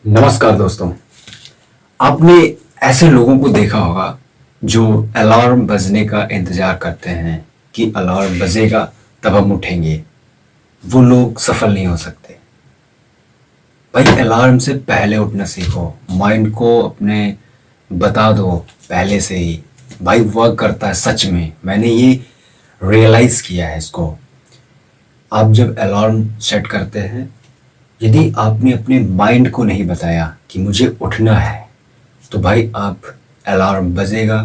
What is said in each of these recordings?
नमस्कार दोस्तों। आपने ऐसे लोगों को देखा होगा जो अलार्म बजने का इंतजार करते हैं कि अलार्म बजेगा तब हम उठेंगे। वो लोग सफल नहीं हो सकते। भाई अलार्म से पहले उठना सीखो। माइंड को अपने बता दो पहले से ही। भाई वर्क करता है सच में। मैंने ये रियलाइज किया है इसको। आप जब अलार्म सेट करते हैं, यदि आपने अपने माइंड को नहीं बताया कि मुझे उठना है, तो भाई आप अलार्म बजेगा,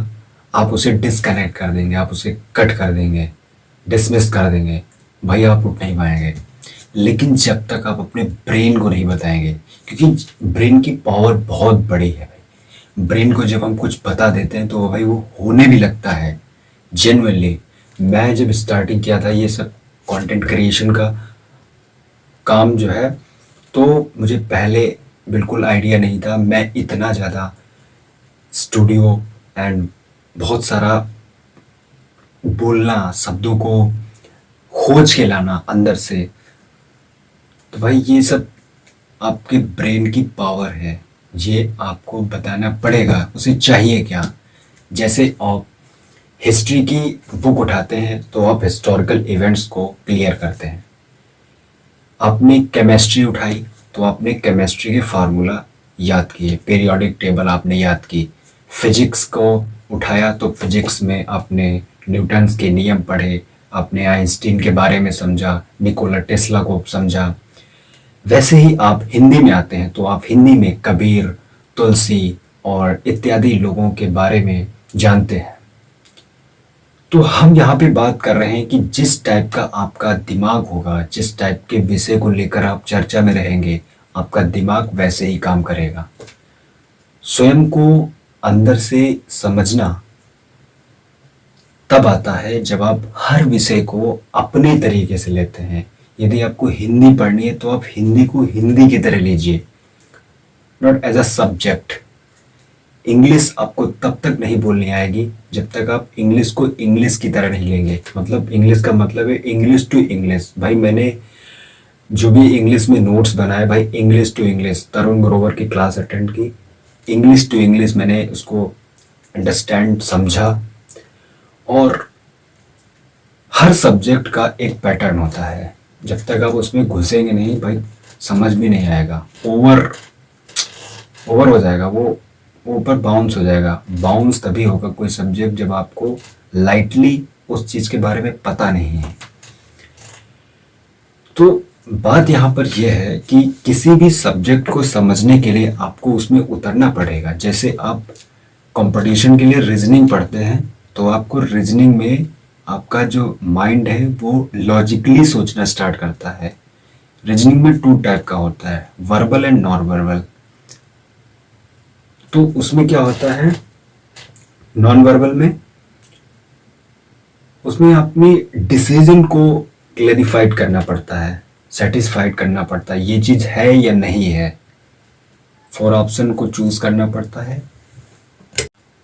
आप उसे डिस्कनेक्ट कर देंगे, आप उसे कट कर देंगे, डिसमिस कर देंगे। भाई आप उठ नहीं पाएंगे। लेकिन जब तक आप अपने ब्रेन को नहीं बताएंगे, क्योंकि ब्रेन की पावर बहुत बड़ी है भाई। ब्रेन को जब हम कुछ बता देते हैं तो भाई वो होने भी लगता है। जेन्युइनली मैं जब स्टार्टिंग किया था ये सब कंटेंट क्रिएशन का काम जो है, तो मुझे पहले बिल्कुल आइडिया नहीं था। मैं इतना ज़्यादा स्टूडियो एंड बहुत सारा बोलना, शब्दों को खोज के लाना अंदर से, तो भाई ये सब आपके ब्रेन की पावर है। ये आपको बताना पड़ेगा उसे चाहिए क्या। जैसे आप हिस्ट्री की बुक उठाते हैं तो आप हिस्टोरिकल इवेंट्स को क्लियर करते हैं। आपने केमिस्ट्री उठाई तो आपने केमिस्ट्री के फार्मूला याद किए, पीरियोडिक टेबल आपने याद की। फिजिक्स को उठाया तो फिजिक्स में आपने न्यूटन्स के नियम पढ़े, आपने आइंस्टीन के बारे में समझा, निकोला टेस्ला को समझा। वैसे ही आप हिंदी में आते हैं तो आप हिंदी में कबीर, तुलसी और इत्यादि लोगों के बारे में जानते हैं। तो हम यहाँ पे बात कर रहे हैं कि जिस टाइप का आपका दिमाग होगा, जिस टाइप के विषय को लेकर आप चर्चा में रहेंगे, आपका दिमाग वैसे ही काम करेगा। स्वयं को अंदर से समझना तब आता है जब आप हर विषय को अपने तरीके से लेते हैं। यदि आपको हिंदी पढ़नी है तो आप हिंदी को हिंदी की तरह लीजिए, not as a subject. English आपको तब तक नहीं बोलनी आएगी जब तक आप इंग्लिश को इंग्लिश की तरह नहीं लेंगे। मतलब इंग्लिश का मतलब है इंग्लिश टू इंग्लिश। भाई मैंने जो भी इंग्लिश में नोट्स बनाए, भाई इंग्लिश टू इंग्लिश, तरुण ग्रोवर की क्लास अटेंड की, इंग्लिश टू इंग्लिश मैंने उसको अंडरस्टैंड समझा। और हर सब्जेक्ट का एक पैटर्न होता है। जब तक आप उसमें घुसेंगे नहीं भाई, समझ भी नहीं आएगा। ओवर ओवर हो जाएगा, वो ऊपर बाउंस हो जाएगा। बाउंस तभी होगा कोई सब्जेक्ट जब आपको लाइटली उस चीज के बारे में पता नहीं है। तो बात यहाँ पर यह है कि किसी भी सब्जेक्ट को समझने के लिए आपको उसमें उतरना पड़ेगा। जैसे आप कंपटीशन के लिए रीजनिंग पढ़ते हैं तो आपको रीजनिंग में आपका जो माइंड है वो लॉजिकली सोचना स्टार्ट करता है। रीजनिंग में टू टाइप का होता है, वर्बल एंड नॉन वर्बल। तो उसमें क्या होता है, नॉन वर्बल में उसमें अपनी डिसीजन को क्लेरिफाइड करना पड़ता है, सेटिस्फाइड करना पड़ता है, ये चीज है या नहीं है। फॉर ऑप्शन को चूज करना पड़ता है।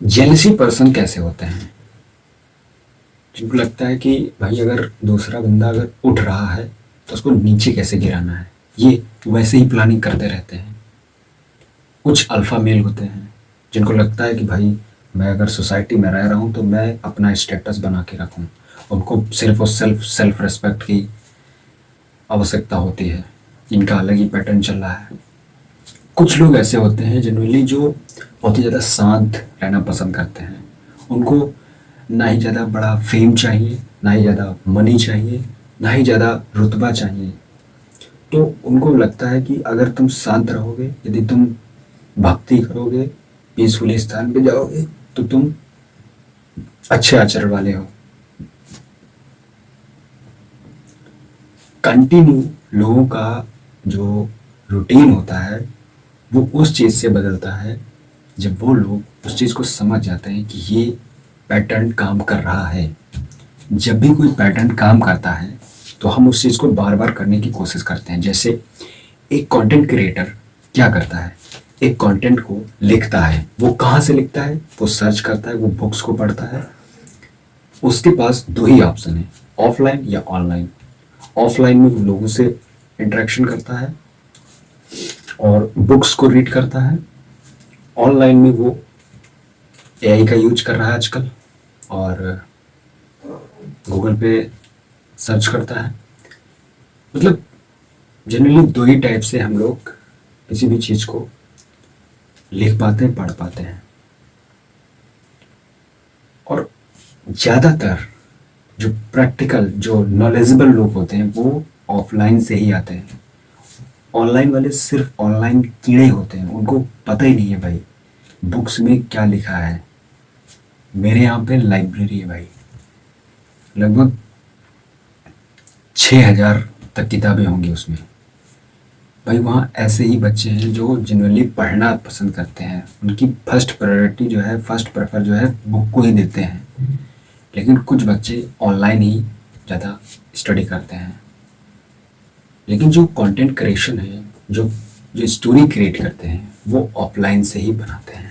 जेलसी पर्सन कैसे होते हैं, जिनको लगता है कि भाई अगर दूसरा बंदा अगर उठ रहा है तो उसको नीचे कैसे गिराना है, ये वैसे ही प्लानिंग करते रहते हैं। कुछ अल्फा मेल होते हैं जिनको लगता है कि भाई मैं अगर सोसाइटी में रह रहा हूँ तो मैं अपना स्टेटस बना के रखूँ। उनको सिर्फ और सेल्फ रिस्पेक्ट की आवश्यकता होती है। इनका अलग ही पैटर्न चल रहा है। कुछ लोग ऐसे होते हैं जनरली जो बहुत ही ज़्यादा शांत रहना पसंद करते हैं। उनको ना ही ज़्यादा बड़ा फेम चाहिए, ना ही ज़्यादा मनी चाहिए, ना ही ज़्यादा रुतबा चाहिए। तो उनको लगता है कि अगर तुम शांत रहोगे, यदि तुम भक्ति करोगे, पीसफुल स्थान पे जाओगे, तो तुम अच्छे आचरण वाले हो। कंटिन्यू लोगों का जो रूटीन होता है वो उस चीज से बदलता है जब वो लोग उस चीज को समझ जाते हैं कि ये पैटर्न काम कर रहा है। जब भी कोई पैटर्न काम करता है तो हम उस चीज को बार बार करने की कोशिश करते हैं। जैसे एक कंटेंट क्रिएटर क्या करता है, एक कंटेंट को लिखता है। वो कहाँ से लिखता है, वो सर्च करता है, वो बुक्स को पढ़ता है। उसके पास दो ही ऑप्शन है, ऑफलाइन या ऑनलाइन। ऑफलाइन में वो लोगों से इंटरेक्शन करता है, और बुक्स को रीड करता है। ऑनलाइन में वो एआई का यूज कर रहा है आजकल, और गूगल पे सर्च करता है। मतलब जनरली दो ही टाइप से हम लोग किसी भी चीज़ को लिख पाते हैं, पढ़ पाते हैं। और ज़्यादातर जो प्रैक्टिकल, जो नॉलेजेबल लोग होते हैं वो ऑफलाइन से ही आते हैं। ऑनलाइन वाले सिर्फ ऑनलाइन कीड़े होते हैं, उनको पता ही नहीं है भाई बुक्स में क्या लिखा है। मेरे यहाँ पे लाइब्रेरी है भाई, लगभग 6,000 तक किताबें होंगी उसमें। भाई वहाँ ऐसे ही बच्चे हैं जो जनरली पढ़ना पसंद करते हैं, उनकी फर्स्ट प्रायोरिटी जो है, फर्स्ट प्रेफर जो है बुक को ही देते हैं। लेकिन कुछ बच्चे ऑनलाइन ही ज़्यादा स्टडी करते हैं। लेकिन जो कंटेंट क्रिएशन है, जो जो स्टोरी क्रिएट करते हैं वो ऑफलाइन से ही बनाते हैं।